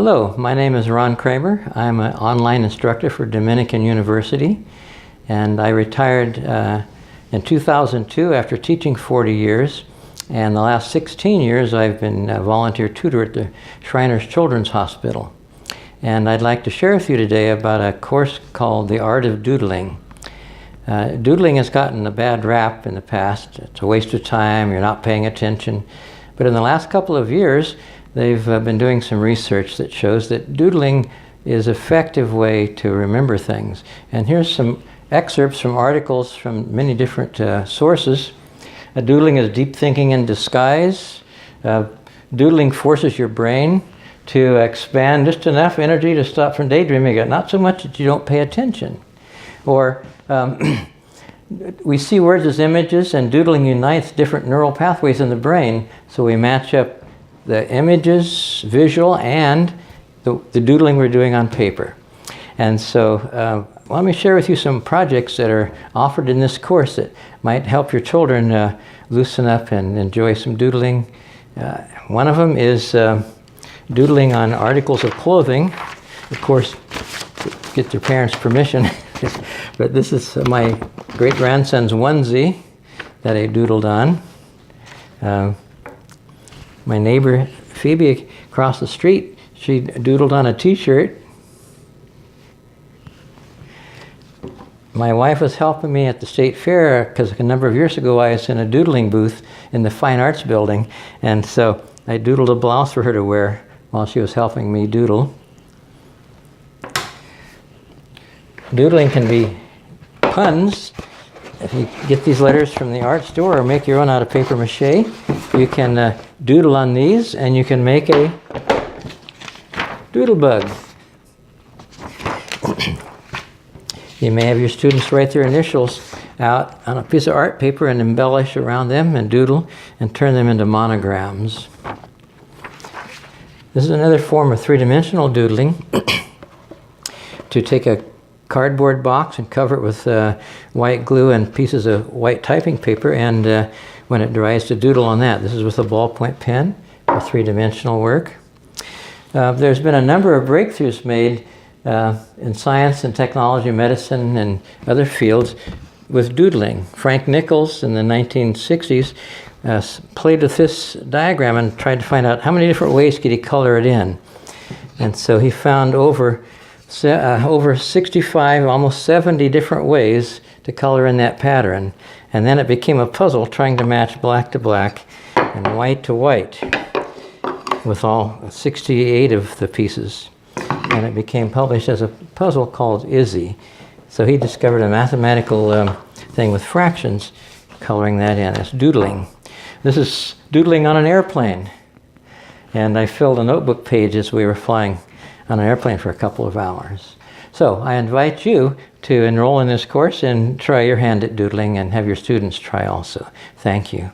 Hello, my name is Ron Kramer. I'm an online instructor for Dominican University, and I retired in 2002 after teaching 40 years. And the last 16 years I've been a volunteer tutor at the Shriners Children's Hospital. And I'd like to share with you today about a course called the Art of Doodling. Doodling has gotten a bad rap in the past. It's a waste of time, you're not paying attention. But in the last couple of years, they've been doing some research that shows that doodling is an effective way to remember things. And here's some excerpts from articles from many different sources. Doodling is deep thinking in disguise. Doodling forces your brain to expand just enough energy to stop from daydreaming, not so much that you don't pay attention. Or we see words as images, and doodling unites different neural pathways in the brain, so we match up the images, visual, and the doodling we're doing on paper. And so let me share with you some projects that are offered in this course that might help your children loosen up and enjoy some doodling. One of them is doodling on articles of clothing. Of course, get their parents' permission. But this is my great-grandson's onesie that I doodled on. My neighbor, Phoebe, across the street, she doodled on a t-shirt. My wife was helping me at the state fair because a number of years ago I was in a doodling booth in the Fine Arts building, and so I doodled a blouse for her to wear while she was helping me doodle. Doodling can be puns. If you get these letters from the art store or make your own out of paper mache, you can doodle on these and you can make a doodle bug. You may have your students write their initials out on a piece of art paper and embellish around them and doodle and turn them into monograms. This is another form of three-dimensional doodling. To take a cardboard box and cover it with white glue and pieces of white typing paper, and when it dries, to doodle on that. This is with a ballpoint pen for three-dimensional work. There's been a number of breakthroughs made in science and technology, medicine, and other fields with doodling. Frank Nichols in the 1960s played with this diagram and tried to find out how many different ways could he color it in. And so he found over 65, almost 70 different ways to color in that pattern. And then it became a puzzle trying to match black to black and white to white with all 68 of the pieces. And it became published as a puzzle called Izzy. So he discovered a mathematical thing with fractions, coloring that in as doodling. This is doodling on an airplane. And I filled a notebook page as we were flying on an airplane for a couple of hours. So I invite you to enroll in this course and try your hand at doodling and have your students try also. Thank you.